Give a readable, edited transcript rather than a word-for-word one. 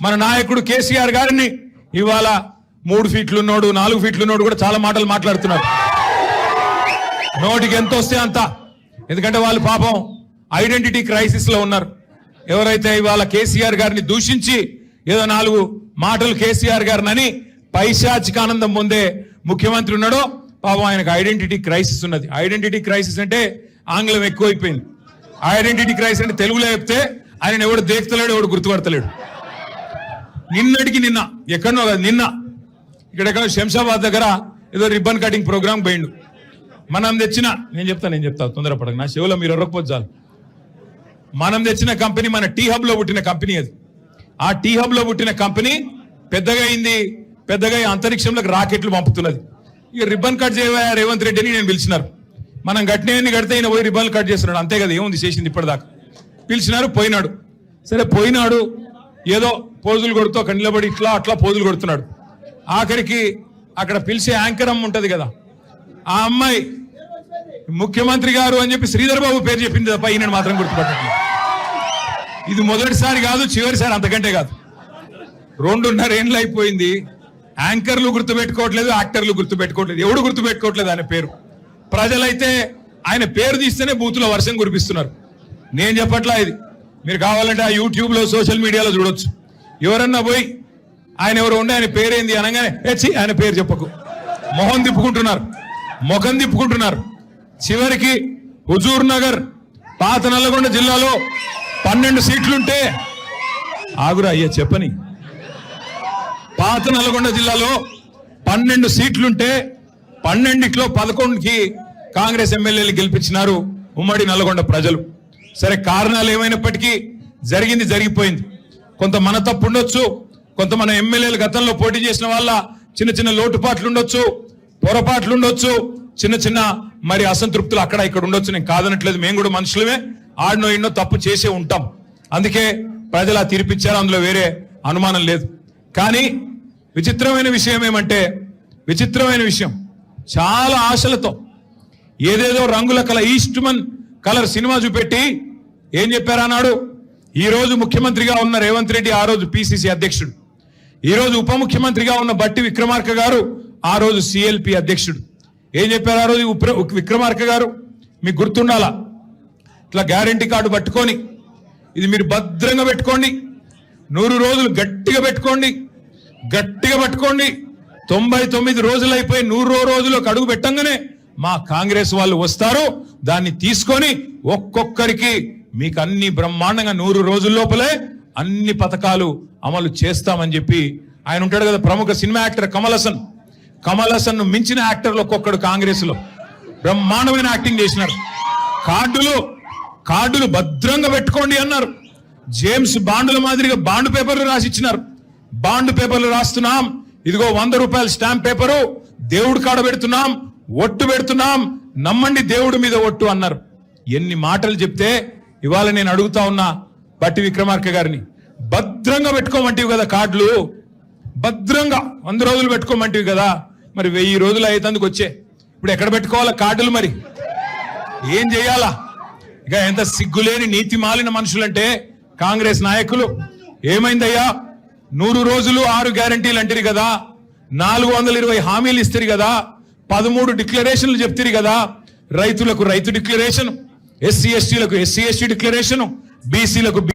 మన నాయకుడు కేసీఆర్ గారిని ఇవాళ 3 ఫీట్లు ఉన్నోడు 4 ఫీట్లు ఉన్నోడు కూడా చాలా మాటలు మాట్లాడుతున్నారు. నోటికి ఎంత వస్తే అంత. ఎందుకంటే వాళ్ళు పాపం ఐడెంటిటీ క్రైసిస్ లో ఉన్నారు. ఎవరైతే ఇవాళ కేసీఆర్ గారిని దూషించి ఏదో 4 మాటలు కేసీఆర్ గారిని పైశాచిక ఆనందం పొందే ముఖ్యమంత్రి ఉన్నాడో పాపం ఆయనకు ఐడెంటిటీ క్రైసిస్ ఉన్నది. ఐడెంటిటీ క్రైసిస్ అంటే ఆంగ్లం ఎక్కువైపోయింది. ఐడెంటిటీ క్రైసిస్ అంటే తెలుగులో చెప్తే ఆయన ఎవడు దేక్తలేడు, ఎవడు గుర్తుపడతలేడు. నిన్నటికి నిన్న ఎక్కడనో కదా, నిన్న ఇక్కడ శంషాబాద్ దగ్గర ఏదో రిబ్బన్ కటింగ్ ప్రోగ్రామ్ పోయిండు. మనం తెచ్చిన నేను చెప్తా తొందరపడక, నా చెవులో మీరు ఎర్రకపోతే చాలు. మనం తెచ్చిన కంపెనీ మన టీ హబ్ లో పుట్టిన కంపెనీ అది. ఆ టీ హబ్ లో పుట్టిన కంపెనీ పెద్దగా అయింది, పెద్దగా అంతరిక్షంలోకి రాకెట్లు పంపుతున్నది. ఇక రిబ్బన్ కట్ చేయవా రేవంత్ రెడ్డిని నేను పిలిచినారు. మనం గట్టినవన్నీ కడితే ఈయన పోయి రిబ్బన్ కట్ చేస్తున్నాడు, అంతే కదా, ఏముంది చేసింది ఇప్పటిదాకా. పిలిచినారు, పోయినాడు. సరే పోయినాడు, ఏదో పోజులు కొడుతూ అక్కడ నిలబడి ఇట్లా అట్లా పోజులు కొడుతున్నాడు. ఆఖరికి అక్కడ పిలిచే యాంకర్ అమ్మ ఉంటది కదా, ఆ అమ్మాయి ముఖ్యమంత్రి గారు అని చెప్పి శ్రీధర్ బాబు పేరు చెప్పింది తప్ప ఈయన మాత్రం గుర్తుపట్టట్లేదు. ఇది మొదటిసారి కాదు, చివరిసారి అంతకంటే కాదు. 2.5 ఏళ్ళు అయిపోయింది. యాంకర్లు గుర్తుపెట్టుకోవట్లేదు, యాక్టర్లు గుర్తుపెట్టుకోవట్లేదు, ఎవడు గుర్తుపెట్టుకోవట్లేదు ఆయన పేరు. ప్రజలైతే ఆయన పేరు తీస్తేనే బూతుల వర్షం కురిపిస్తున్నారు. నేను చెప్పట్లా ఇది, మీరు కావాలంటే ఆ యూట్యూబ్ లో సోషల్ మీడియాలో చూడొచ్చు. ఎవరన్నా పోయి ఆయన ఎవరు ఉండే ఆయన పేరేంది అనగానే హెచ్చి ఆయన పేరు చెప్పకు, మొహం తిప్పుకుంటున్నారు. చివరికి హుజూర్ నగర్ పాత నల్లగొండ జిల్లాలో 12 సీట్లుంటే ఆగురా అయ్యా చెప్పని, పాత నల్లగొండ జిల్లాలో 12 సీట్లుంటే 12లో 11కి కాంగ్రెస్ ఎమ్మెల్యేలు గెలిపించినారు ఉమ్మడి నల్లగొండ ప్రజలు. సరే కారణాలు ఏమైనప్పటికీ జరిగింది జరిగిపోయింది. కొంత మన తప్పు ఉండొచ్చు, కొంత మన ఎమ్మెల్యేలు గతంలో పోటీ చేసిన వాళ్ళ చిన్న లోటుపాట్లు ఉండొచ్చు, పొరపాట్లు ఉండొచ్చు, చిన్న మరి అసంతృప్తులు అక్కడ ఇక్కడ ఉండొచ్చు. నేను కాదనట్లేదు, మేము కూడా మనుషులమే, ఆడినో ఎన్నో తప్పు చేసే ఉంటాం. అందుకే ప్రజలు ఆ తీర్పిచ్చారు, అందులో వేరే అనుమానం లేదు. కానీ విచిత్రమైన విషయం చాలా ఆశలతో ఏదేదో రంగుల కల ఈస్ట్మన్ కలర్ సినిమా చూపెట్టి ఏం చెప్పారన్నాడు. ఈ రోజు ముఖ్యమంత్రిగా ఉన్న రేవంత్ రెడ్డి ఆ రోజు పిసిసి అధ్యక్షుడు, ఈ రోజు ఉప ముఖ్యమంత్రిగా ఉన్న బట్టి విక్రమార్క గారు ఆ రోజు సిఎల్పి అధ్యక్షుడు. ఏం చెప్పారు ఆ రోజు విక్రమార్క గారు? మీకు గుర్తుండాలా, ఇట్లా గ్యారంటీ కార్డు పట్టుకొని ఇది మీరు భద్రంగా పెట్టుకోండి, 100 రోజులు గట్టిగా పట్టుకోండి. 99 రోజులు అయిపోయి 100వ రోజులకు అడుగు పెట్టంగానే మా కాంగ్రెస్ వాళ్ళు వస్తారు, దాన్ని తీసుకొని ఒక్కొక్కరికి మీకు అన్ని బ్రహ్మాండంగా 100 రోజుల లోపలే అన్ని పథకాలు అమలు చేస్తామని చెప్పి ఆయన ఉంటాడు కదా, ప్రముఖ సినిమా యాక్టర్ కమల్ హాసన్ ను మించిన యాక్టర్లు ఒక్కొక్కడు కాంగ్రెస్ లో బ్రహ్మాండమైన యాక్టింగ్ చేసినారు. కార్డులు భద్రంగా పెట్టుకోండి అన్నారు. జేమ్స్ బాండుల మాదిరిగా బాండ్ పేపర్లు రాసిచ్చినారు. బాండ్ పేపర్లు రాస్తున్నాం, ఇదిగో 100 రూపాయల స్టాంప్ పేపరు, దేవుడు కాడ పెడుతున్నాం, ఒట్టు పెడుతున్నాం, నమ్మండి దేవుడి మీద ఒట్టు అన్నారు. ఎన్ని మాటలు చెప్తే ఇవాళ నేను అడుగుతా ఉన్నా బట్టి విక్రమార్క గారిని, భద్రంగా పెట్టుకోమంటివి కదా కార్డులు, భద్రంగా 100 రోజులు పెట్టుకోమంటివి కదా, మరి 1000 రోజులు అయ్యేందుకు వచ్చే ఇప్పుడు ఎక్కడ పెట్టుకోవాలా కార్డులు? మరి ఏం చేయాలా? ఇక ఎంత సిగ్గులేని నీతి మాలిన మనుషులంటే కాంగ్రెస్ నాయకులు. ఏమైందయ్యా, 100 రోజులు 6 గ్యారంటీలు అంటారు కదా, 420 హామీలు ఇస్తారు కదా, 13 డిక్లరేషన్లు చెప్తారు కదా. రైతులకు రైతు డిక్లరేషన్, ఎస్సీ ఎస్టీలకు ఎస్సీ ఎస్టీ డిక్లరేషన్, బీసీలకు